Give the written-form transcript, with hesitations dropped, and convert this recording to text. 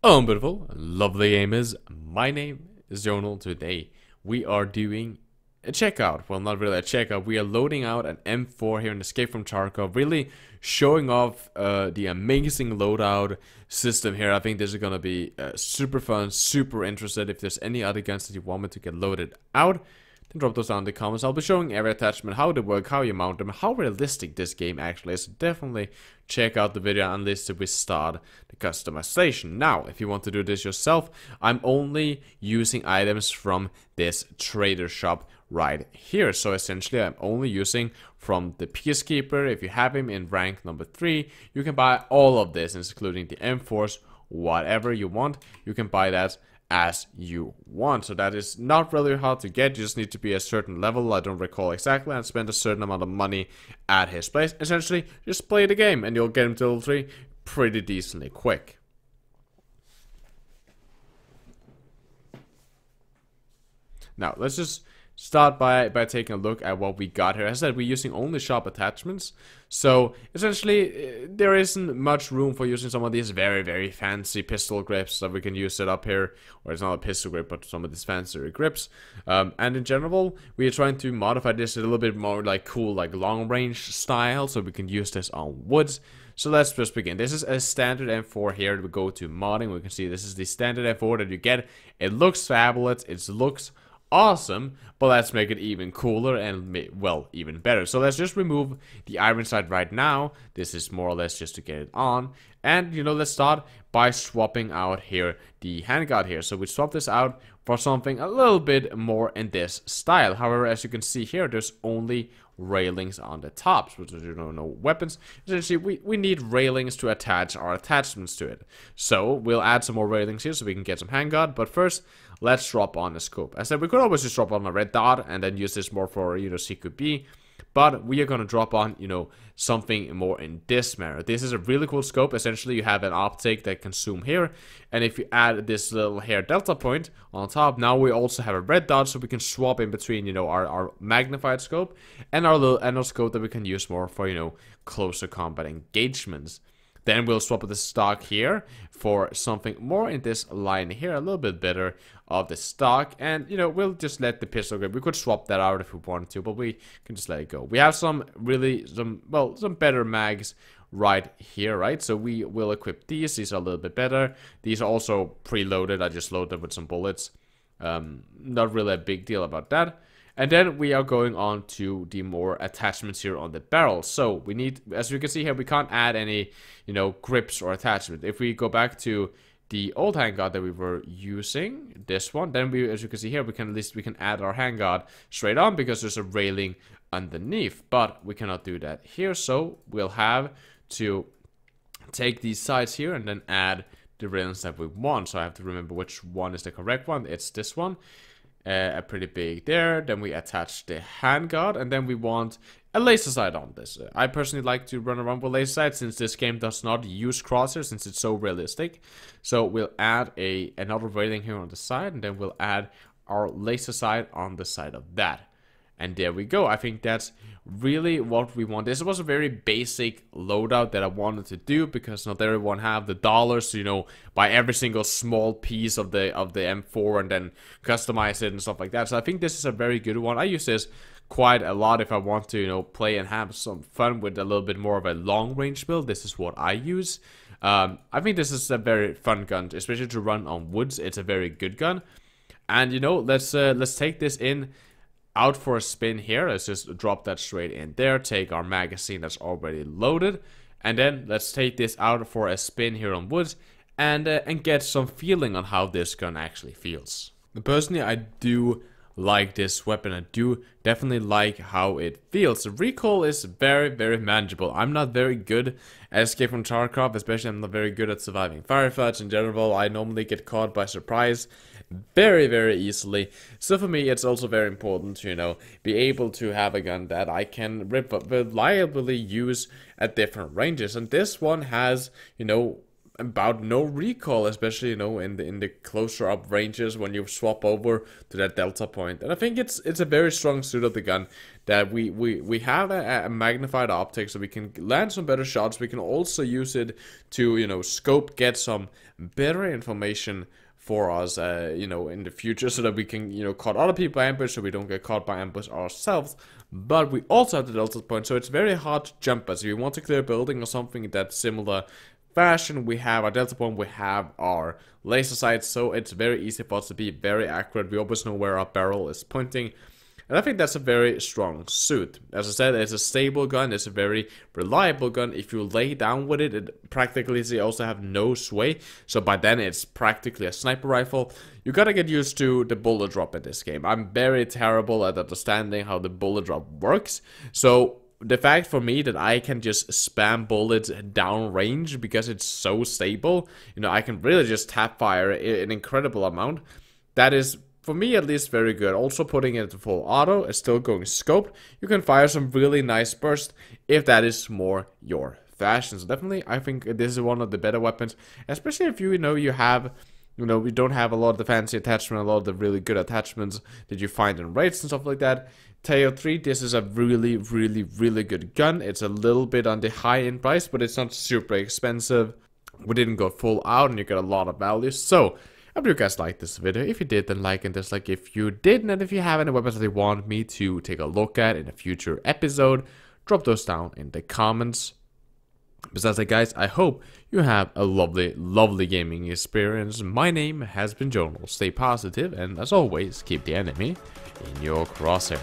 Beautiful, lovely gamers. My name is Jonal. Today we are doing a checkout. Well, not really a checkout. We are loading out an M4 here in Escape from Tarkov. Really showing off the amazing loadout system here. I think this is gonna be super fun, super interested. If there's any other guns that you want me to get loaded out, then drop those down in the comments. I'll be showing every attachment, how they work, how you mount them, how realistic this game actually is. So definitely check out the video unless we start the customization. Now, if you want to do this yourself, I'm only using items from this trader shop right here. So essentially, I'm only using from the Peacekeeper. If you have him in rank number 3, you can buy all of this, including the M4s, whatever you want. You can buy that as you want. So that is not really hard to get. You just need to be a certain level, I don't recall exactly, and spend a certain amount of money at his place. Essentially, just play the game and you'll get him to level 3 pretty decently quick. Now, let's just start by taking a look at what we got here. As I said, we're using only shop attachments. So, essentially, there isn't much room for using some of these very fancy pistol grips that we can use it up here. Or it's not a pistol grip, but some of these fancier grips. And in general, we are trying to modify this a little bit more like cool, like long range style. So we can use this on woods. So let's just begin. This is a standard M4 here. We go to modding. We can see this is the standard M4 that you get. It looks fabulous. It looks awesome, but let's make it even cooler and, well, even better. So let's just remove the iron sight right now. This is more or less just to get it on. And, you know, let's start by swapping out here the handguard here. So we swap this out for something a little bit more in this style. However, as you can see here, there's only railings on the tops, which is, you know, no weapons. Essentially, we need railings to attach our attachments to it. So we'll add some more railings here so we can get some handguard. But first, let's drop on a scope. As I said, we could always just drop on a red dot and then use this more for, you know, CQB. But we are going to drop on, you know, something more in this manner. This is a really cool scope. Essentially, you have an optic that can zoom here. And if you add this little hair delta point on top, now we also have a red dot, so we can swap in between, you know, our magnified scope and our little endoscope that we can use more for, you know, closer combat engagements. Then we'll swap the stock here for something more in this line here, a little bit better of the stock. And, you know, we'll just let the pistol grip. We could swap that out if we wanted to, but we can just let it go. We have some better mags right here, right? So we will equip these. These are a little bit better. These are also preloaded. I just loaded them with some bullets. Not really a big deal about that. And then we are going on to the more attachments here on the barrel. So we need, as you can see here, we can't add any, you know, grips or attachment. If we go back to the old handguard that we were using, this one, then we, as you can see here, we can add our handguard straight on because there's a railing underneath. But we cannot do that here, so we'll have to take these sides here and then add the railings that we want. So I have to remember which one is the correct one. It's this one. A pretty big there. Then we attach the handguard, and then we want a laser sight on this. I personally like to run around with laser sight since this game does not use crosshairs since it's so realistic. So we'll add another railing here on the side, and then we'll add our laser sight on the side of that. And there we go. I think that's really what we want. This was a very basic loadout that I wanted to do because not everyone have the dollars to, you know, buy every single small piece of the M4 and then customize it and stuff like that. So I think this is a very good one. I use this quite a lot if I want to, you know, play and have some fun with a little bit more of a long range build. This is what I use. I think this is a very fun gun, especially to run on woods. It's a very good gun. And, you know, let's take this out for a spin here. Let's just drop that straight in there. Take our magazine that's already loaded, and then let's take this out for a spin here on woods and get some feeling on how this gun actually feels. Personally, I do like this weapon. I do definitely like how it feels. The recoil is very manageable. I'm not very good at Escape from Tarkov, especially I'm not very good at surviving firefights in general. I normally get caught by surprise very easily. So for me, it's also very important to, you know, be able to have a gun that I can reliably use at different ranges. And this one has, you know, about no recoil, especially, you know, in the closer up ranges when you swap over to that delta point. And I think it's a very strong suit of the gun, that we have a magnified optic, so we can land some better shots. We can also use it to, you know, scope, get some better information for us, you know, in the future, so that we can, you know, caught other people by ambush, so we don't get caught by ambush ourselves. But we also have the delta point, so it's very hard to jump us. If you want to clear a building or something in that similar fashion, we have our delta point, we have our laser sights, so it's very easy for us to be very accurate. We always know where our barrel is pointing. And I think that's a very strong suit. As I said, it's a stable gun, it's a very reliable gun. If you lay down with it, it practically they also have no sway. So by then it's practically a sniper rifle. You gotta get used to the bullet drop in this game. I'm very terrible at understanding how the bullet drop works. So the fact for me that I can just spam bullets down range because it's so stable, you know, I can really just tap fire an incredible amount. That is, for me at least, very good. Also putting it to full auto, it's still going scoped. You can fire some really nice bursts if that is more your fashion. So definitely, I think this is one of the better weapons, especially if you know you have, you know, we don't have a lot of the fancy attachment, a lot of the really good attachments that you find in raids and stuff like that. Tail 3, this is a really good gun. It's a little bit on the high end price, but it's not super expensive. We didn't go full out, and you get a lot of value. So I hope you guys liked this video. If you did, then like and dislike if you didn't. And if you have any weapons that you want me to take a look at in a future episode, drop those down in the comments. Besides that, guys, I hope you have a lovely gaming experience. My name has been Jonal. Stay positive, and as always, keep the enemy in your crosshair.